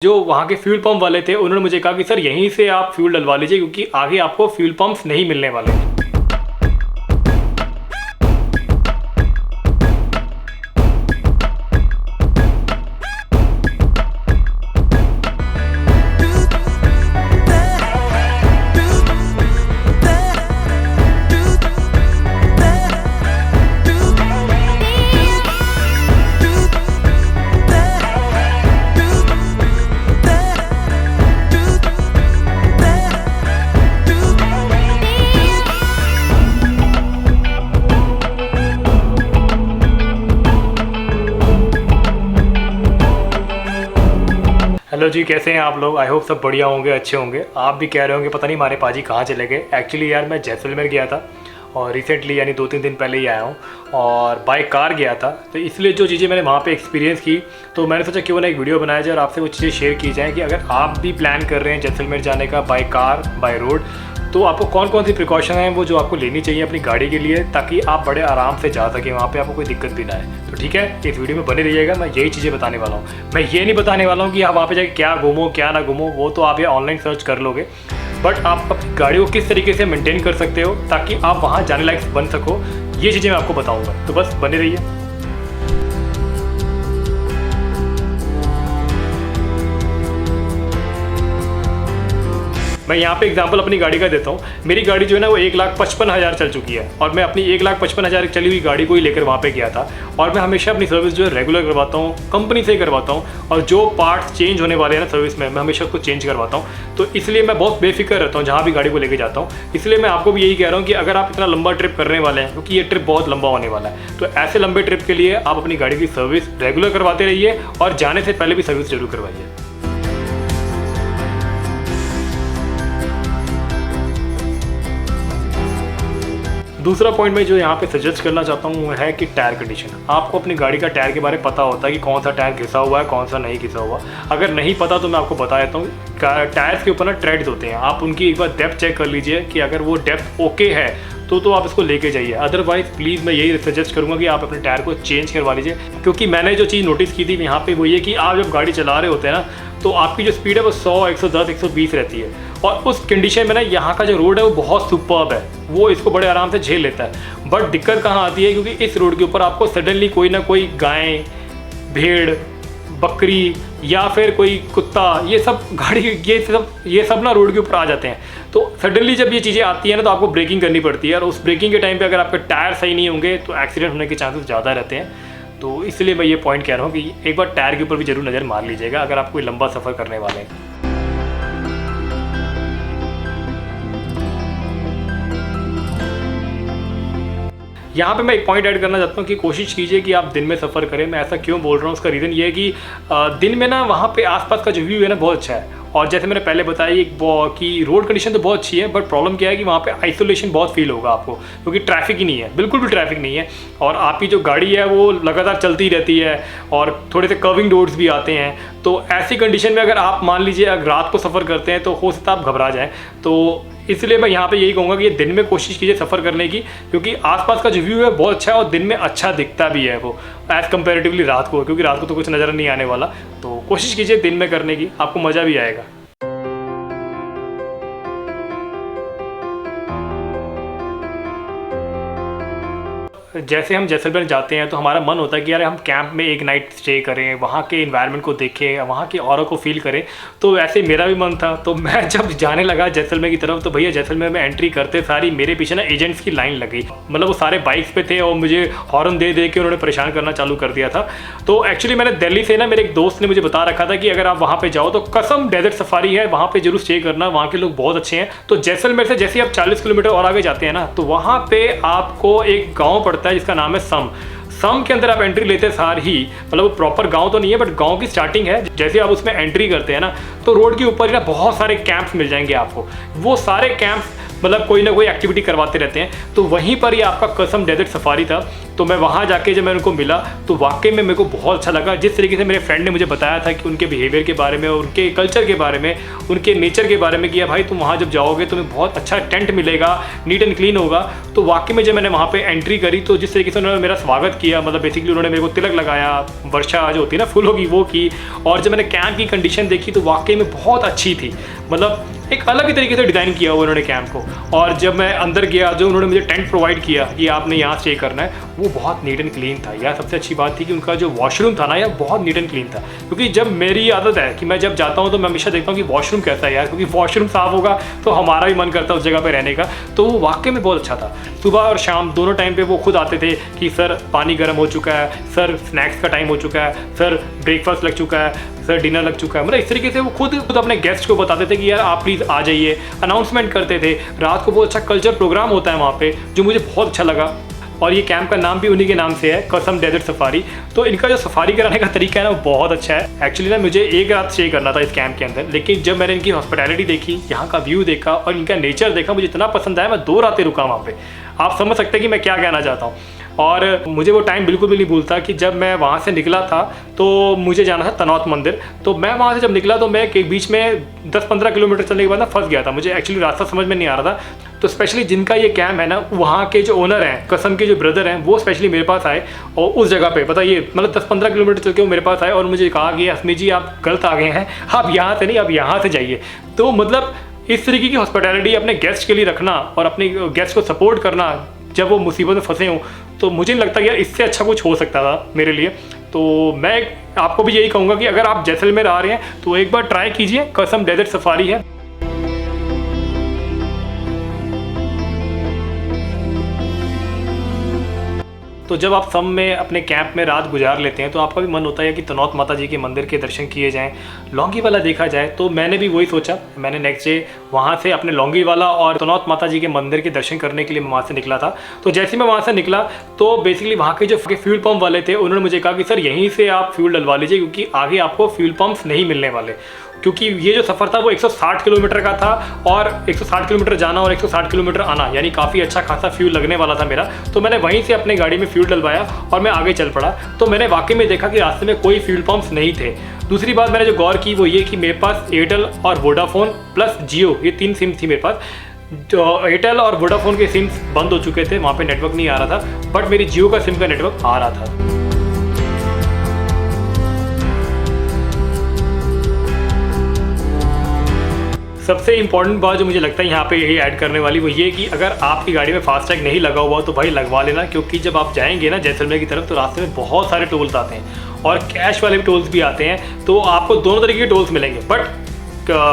जो वहाँ के फ्यूल पंप वाले थे उन्होंने मुझे कहा कि सर यहीं से आप फ्यूल डलवा लीजिए क्योंकि आगे आपको फ्यूल पंप्स नहीं मिलने वाले हैं। हेलो जी, कैसे हैं आप लोग? आई होप सब बढ़िया होंगे, अच्छे होंगे। आप भी कह रहे होंगे पता नहीं हमारे पाजी कहाँ चले गए। एक्चुअली यार मैं जैसलमेर गया था और रिसेंटली यानी 2-3 दिन पहले ही आया हूँ और बाय कार गया था, तो इसलिए जो चीज़ें मैंने वहाँ पे एक्सपीरियंस की तो मैंने सोचा क्यों ना एक वीडियो बनाया जाए और आपसे वो चीज़ें शेयर की जाए कि अगर आप भी प्लान कर रहे हैं जैसलमेर जाने का बाय कार बाय रोड, तो आपको कौन कौन सी प्रिकॉशन हैं वो जो आपको लेनी चाहिए अपनी गाड़ी के लिए, ताकि आप बड़े आराम से जा सकें वहाँ पे, आपको कोई दिक्कत भी ना आए। तो ठीक है, इस वीडियो में बने रहिएगा। मैं यही चीज़ें बताने वाला हूँ। मैं ये नहीं बताने वाला हूँ कि आप वहाँ पे जाके क्या घूमो क्या ना घूमो, वो तो आप ये ऑनलाइन सर्च कर लोगे, बट आप अपनी गाड़ी को किस तरीके से मेंटेन कर सकते हो ताकि आप वहाँ जाने लायक बन सको, ये चीज़ें मैं आपको बताऊँगा। तो बस बने रहिए। मैं यहाँ पे एग्जांपल अपनी गाड़ी का देता हूँ। मेरी गाड़ी जो है ना वो 1,55,000 चल चुकी है और मैं अपनी 1,55,000 चली हुई गाड़ी को ही लेकर वहाँ पे गया था और मैं हमेशा अपनी सर्विस जो है रेगुलर करवाता हूँ, कंपनी से ही करवाता हूँ और जो पार्ट्स चेंज होने वाले हैं ना सर्विस में, मैं हमेशा उसको चेंज करवाता हूँ। तो इसलिए मैं बहुत बेफिक्र रहता हूँ जहाँ भी गाड़ी को लेकर जाता हूँ। इसलिए मैं आपको भी यही कह रहा हूँ कि अगर आप इतना लंबा ट्रिप करने वाले हैं, क्योंकि ये ट्रिप बहुत लंबा होने वाला है, तो ऐसे लंबे ट्रिप के लिए आप अपनी गाड़ी की सर्विस रेगुलर करवाते रहिए और जाने से पहले भी सर्विस जरूर करवाइए। दूसरा पॉइंट मैं जो यहाँ पे सजेस्ट करना चाहता हूँ वो है कि टायर कंडीशन। आपको अपनी गाड़ी का टायर के बारे में पता होता है कि कौन सा टायर घिसा हुआ है, कौन सा नहीं घिसा हुआ। अगर नहीं पता तो मैं आपको बता देता हूँ, टायर्स के ऊपर ना ट्रेड्स होते हैं, आप उनकी एक बार डेप्थ चेक कर लीजिए कि अगर वो डेप्थ ओके है तो आप इसको लेके जाइए। अदरवाइज प्लीज़ मैं यही सजेस्ट करूँगा कि आप अपने टायर को चेंज करवा लीजिए, क्योंकि मैंने जो चीज़ नोटिस की थी यहाँ पे वो ये कि आप जब गाड़ी चला रहे होते हैं ना तो आपकी जो स्पीड है वो 100, 110, 120 रहती है और उस कंडीशन में ना यहाँ का जो रोड है वो बहुत सुपर्ब है, वो इसको बड़े आराम से झेल लेता है। बट दिक्कत कहाँ आती है, क्योंकि इस रोड के ऊपर आपको सडनली कोई ना कोई गाय, भेड़, बकरी या फिर कोई कुत्ता, ये सब गाड़ी ये सब ना रोड के ऊपर आ जाते हैं। तो सडनली जब ये चीज़ें आती हैं ना तो आपको ब्रेकिंग करनी पड़ती है और उस ब्रेकिंग के टाइम पे अगर आपके टायर सही नहीं होंगे तो एक्सीडेंट होने के चांसेस ज़्यादा रहते हैं। तो इसलिए मैं ये पॉइंट कह रहा हूँ कि एक बार टायर के ऊपर भी जरूर नज़र मार लीजिएगा अगर आप कोई लंबा सफ़र करने वाले हैं। यहाँ पे मैं एक पॉइंट ऐड करना चाहता हूँ कि कोशिश कीजिए कि आप दिन में सफ़र करें। मैं ऐसा क्यों बोल रहा हूँ, उसका रीज़न ये है कि दिन में ना वहाँ पे आसपास का जो व्यू है ना बहुत अच्छा है और जैसे मैंने पहले बताया कि रोड कंडीशन तो बहुत अच्छी है, बट प्रॉब्लम क्या है कि वहाँ पे आइसोलेशन बहुत फील होगा आपको, क्योंकि ट्रैफिक ही नहीं है, बिल्कुल भी ट्रैफिक नहीं है और आपकी जो गाड़ी है वो लगातार चलती रहती है और थोड़े से कर्विंग रोड्स भी आते हैं। तो ऐसी कंडीशन में अगर आप मान लीजिए अगर रात को सफ़र करते हैं तो हो सकता है आप घबरा जाएँ। तो इसलिए मैं यहाँ पे यही कहूँगा कि ये दिन में कोशिश कीजिए सफ़र करने की, क्योंकि आसपास का जो व्यू है बहुत अच्छा है और दिन में अच्छा दिखता भी है वो एज़ कम्पेरेटिवली रात को, क्योंकि रात को तो कुछ नज़र नहीं आने वाला। तो कोशिश कीजिए दिन में करने की, आपको मज़ा भी आएगा। जैसे हम जैसलमेर जाते हैं तो हमारा मन होता है कि यार हम कैंप में एक नाइट स्टे करें, वहाँ के इन्वायरमेंट को देखें, वहाँ के ऑरा को फील करें। तो ऐसे मेरा भी मन था, तो मैं जब जाने लगा जैसलमेर की तरफ तो भैया जैसलमेर में एंट्री करते सारी मेरे पीछे ना एजेंट्स की लाइन लग गई। मतलब वो सारे बाइक्स पे थे और मुझे हॉर्न दे के उन्होंने परेशान करना चालू कर दिया था। तो एक्चुअली मैंने दिल्ली से ना मेरे एक दोस्त ने मुझे बता रखा था कि अगर आप वहाँ पर जाओ तो कसम डेजर्ट सफारी है, वहाँ पर जरूर स्टे करना, वहाँ के लोग बहुत अच्छे हैं। तो जैसलमेर से जैसे आप 40 किलोमीटर और आगे जाते हैं ना तो वहाँ पर आपको एक गाँव पड़ता है जिसका नाम है सम के अंदर आप एंट्री लेते सार ही, मतलब वो प्रॉपर गांव तो नहीं है बट गांव की स्टार्टिंग है, जैसे आप उसमें एंट्री करते हैं ना तो रोड के ऊपर ही ना बहुत सारे कैंप्स मिल जाएंगे आपको। वो सारे कैंप्स मतलब कोई ना कोई एक्टिविटी करवाते रहते हैं। तो वहीं पर ये आपका कसम डेजर्ट सफारी था। तो मैं वहाँ जाके जब मैं उनको मिला तो वाकई में मेरे को बहुत अच्छा लगा। जिस तरीके से मेरे फ्रेंड ने मुझे बताया था कि उनके बिहेवियर के बारे में, उनके कल्चर के बारे में, उनके नेचर के बारे में, कि भाई तुम वहाँ जब जाओगे तुम्हें बहुत अच्छा टेंट मिलेगा, नीट एंड क्लीन होगा। तो वाकई में जब मैंने वहाँ पे एंट्री करी तो जिस तरीके से उन्होंने मेरा स्वागत किया, मतलब बेसिकली उन्होंने मेरे को तिलक लगाया, वर्षा जो होती है ना फूलों की, वो की। और जब मैंने कैंप की कंडीशन देखी तो वाकई में बहुत अच्छी थी। मतलब एक अलग ही तरीके से डिज़ाइन किया हुआ उन्होंने कैंप को। और जब मैं अंदर गया, जो उन्होंने मुझे टेंट प्रोवाइड किया कि आपने यहाँ स्टे करना है, वो बहुत नीट एंड क्लीन था। यह सबसे अच्छी बात थी कि उनका जो वॉशरूम था ना यार, बहुत नीट एंड क्लीन था। क्योंकि जब मेरी आदत है कि मैं जब जाता हूँ तो मैं हमेशा देखता हूँ कि वॉशरूम कैसा है यार, क्योंकि वॉशरूम साफ होगा तो हमारा भी मन करता है उस जगह पर रहने का। तो वो वाकई में बहुत अच्छा था। सुबह और शाम दोनों टाइम पर वो खुद आते थे कि सर पानी गर्म हो चुका है, सर स्नैक्स का टाइम हो चुका है, सर ब्रेकफास्ट लग चुका है, सर डिनर लग चुका है। मतलब इस तरीके से वो खुद अपने गेस्ट को बताते थे कि यार आप प्लीज़ आ जाइए, अनाउंसमेंट करते थे। रात को बहुत अच्छा कल्चर प्रोग्राम होता है वहाँ पे, जो मुझे बहुत अच्छा लगा। और ये कैंप का नाम भी उन्हीं के नाम से है, कसम डेजर्ट सफारी। तो इनका जो सफारी कराने का तरीका है ना, वो बहुत अच्छा है। एक्चुअली ना मुझे एक रात स्टे करना था इस कैंप के अंदर, लेकिन जब मैंने इनकी हॉस्पिटैलिटी देखी, यहाँ का व्यू देखा और इनका नेचर देखा, मुझे इतना पसंद आया, मैं 2 रातें रुका वहाँ पे। आप समझ सकते हैं कि मैं क्या कहना चाहता हूँ। और मुझे वो टाइम बिल्कुल भी नहीं भूलता कि जब मैं वहाँ से निकला था तो मुझे जाना था तनौत मंदिर। तो मैं वहाँ से जब निकला तो मैं के बीच में 10-15 किलोमीटर चलने के बाद ना फंस गया था। मुझे एक्चुअली रास्ता समझ में नहीं आ रहा था। तो स्पेशली जिनका ये कैंप है ना, वहाँ के जो ओनर हैं, कसम के जो ब्रदर हैं, वो स्पेशली मेरे पास आए और उस जगह पे बताइए, मतलब 10-15 किलोमीटर चल के वो मेरे पास आए और मुझे कहा कि अस्मी जी आप गलत आ गए हैं, आप यहाँ से नहीं, आप यहाँ से जाइए। तो मतलब इस तरीके की हॉस्पिटैलिटी अपने गेस्ट के लिए रखना और अपने गेस्ट को सपोर्ट करना जब वो मुसीबत में फंसे हों, तो मुझे नहीं लगता कि यार इससे अच्छा कुछ हो सकता था मेरे लिए। तो मैं आपको भी यही कहूँगा कि अगर आप जैसलमेर आ रहे हैं तो एक बार ट्राई कीजिए, कसम डेजर्ट सफारी है। तो जब आप सम में अपने कैंप में रात गुजार लेते हैं तो आपका भी मन होता है कि तनौत माता जी के मंदिर के दर्शन किए जाएं, लौंगीवाला देखा जाए। तो मैंने भी वही सोचा, मैंने नेक्स्ट डे वहाँ से अपने लौंगीवाला और तनौत माता जी के मंदिर के दर्शन करने के लिए मैं वहाँ से निकला था। तो जैसे मैं वहाँ से निकला तो बेसिकली वहाँ के जो फ्यूल पंप वाले थे उन्होंने मुझे कहा कि सर यहीं से आप फ्यूल डलवा लीजिए, क्योंकि आगे आपको फ्यूल पंप्स नहीं मिलने वाले। क्योंकि ये जो सफ़र था वो 160 किलोमीटर का था और 160 किलोमीटर जाना और 160 किलोमीटर आना, यानी काफ़ी अच्छा खासा फ्यूल लगने वाला था मेरा। तो मैंने वहीं से अपने गाड़ी में फ्यूल डलवाया और मैं आगे चल पड़ा। तो मैंने वाकई में देखा कि रास्ते में कोई फ्यूल पंप्स नहीं थे। दूसरी बात मैंने जो गौर की वो ये कि मेरे पास एयरटेल और वोडाफोन प्लस जियो, ये 3 सिम थी मेरे पास। जो एयरटेल और वोडाफोन के सिम्स बंद हो चुके थे, वहाँ पे नेटवर्क नहीं आ रहा था, बट मेरी जियो का सिम का नेटवर्क आ रहा था। सबसे इंपॉर्टेंट बात जो मुझे लगता है यहाँ पे यही ऐड करने वाली वो ये कि अगर आपकी गाड़ी में फास्टैग नहीं लगा हुआ तो भाई लगवा लेना, क्योंकि जब आप जाएंगे ना जैसलमेर की तरफ तो रास्ते में बहुत सारे टोल्स आते हैं और कैश वाले टोल्स भी आते हैं। तो आपको दोनों तरीके के टोल्स मिलेंगे, बट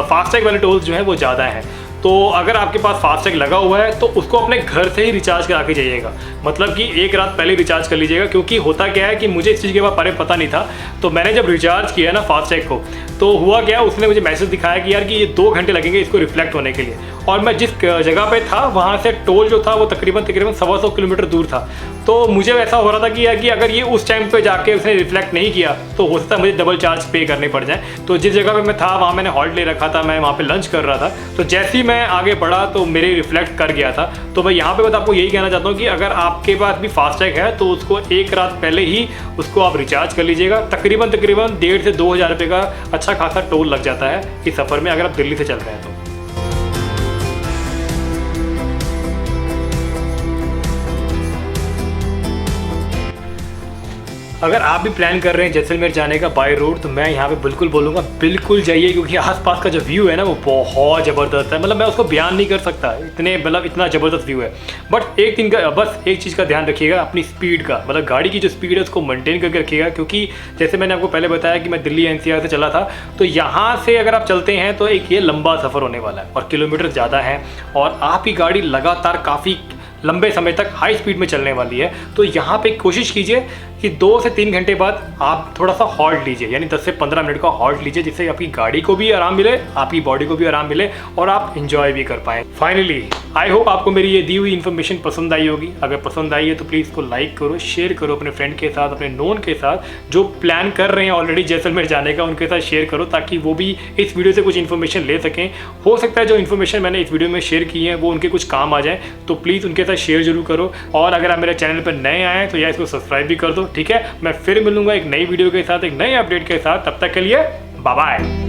फास्टैग वाले टोल्स जो है वो ज़्यादा हैं। तो अगर आपके पास फास्टैग लगा हुआ है तो उसको अपने घर से ही रिचार्ज करा के जाइएगा, मतलब कि एक रात पहले रिचार्ज कर लीजिएगा। क्योंकि होता क्या है कि मुझे इस चीज़ के बारे में पता नहीं था, तो मैंने जब रिचार्ज किया ना फास्टैग को तो हुआ क्या, उसने मुझे मैसेज दिखाया कि यार कि ये 2 घंटे लगेंगे इसको रिफ्लेक्ट होने के लिए। और मैं जिस जगह पे था वहाँ से टोल जो था वो तकरीबन 125 किलोमीटर दूर था। तो मुझे ऐसा हो रहा था कि यार कि अगर ये उस टाइम पे जाके उसने रिफ्लेक्ट नहीं किया तो हो सकता है मुझे डबल चार्ज पे करने पड़ जाए। तो जिस जगह पे मैं था वहाँ मैंने हॉल्ट ले रखा था, मैं वहाँ पे लंच कर रहा था। तो जैसे ही मैं आगे बढ़ा तो मेरे रिफ्लेक्ट कर गया था। तो मैं यहाँ पे बस आपको यही कहना चाहता हूँ कि अगर आपके पास भी फास्टैग है तो उसको एक रात पहले ही उसको आप रिचार्ज कर लीजिएगा। तकरीबन 1,500 से 2,000 रुपये का अच्छा खासा टोल लग जाता है इस सफ़र में, अगर आप दिल्ली से चल रहे हैं तो। अगर आप भी प्लान कर रहे हैं जैसलमेर जाने का बाय रोड तो मैं यहाँ पे बिल्कुल बोलूँगा बिल्कुल जाइए, क्योंकि आसपास का जो व्यू है ना वो बहुत ज़बरदस्त है। मतलब मैं उसको बयान नहीं कर सकता, इतना ज़बरदस्त व्यू है। बट एक दिन का बस एक चीज़ का ध्यान रखिएगा, अपनी स्पीड का, मतलब गाड़ी की जो स्पीड है उसको मेंटेन करके रखिएगा। क्योंकि जैसे मैंने आपको पहले बताया कि मैं दिल्ली NCR से चला था, तो यहाँ से अगर आप चलते हैं तो एक ये लंबा सफ़र होने वाला है और किलोमीटर ज़्यादा है और आपकी गाड़ी लगातार काफ़ी लंबे समय तक हाई स्पीड में चलने वाली है। तो यहाँ पे कोशिश कीजिए कि 2 से 3 घंटे बाद आप थोड़ा सा हॉल्ट लीजिए, यानी 10 से 15 मिनट का हॉल्ट लीजिए, जिससे आपकी गाड़ी को भी आराम मिले, आपकी बॉडी को भी आराम मिले और आप इंजॉय भी कर पाएँ। फाइनली आई होप आपको मेरी ये दी हुई इन्फॉर्मेशन पसंद आई होगी। अगर पसंद आई है तो प्लीज़ इसको लाइक करो, शेयर करो अपने फ्रेंड के साथ, अपने नोन के साथ, जो प्लान कर रहे हैं ऑलरेडी जैसलमेर जाने का, उनके साथ शेयर करो ताकि वो भी इस वीडियो से कुछ इन्फॉर्मेशन ले सकें। हो सकता है जो इन्फॉर्मेशन मैंने इस वीडियो में शेयर की है वो उनके कुछ काम आ जाए, तो प्लीज़ उनके साथ शेयर जरूर करो। और अगर आप मेरे चैनल पर नए आए हैं तो यार इसको सब्सक्राइब भी कर दो, ठीक है। मैं फिर मिलूंगा एक नई वीडियो के साथ, एक नए अपडेट के साथ। तब तक के लिए बाय बाय।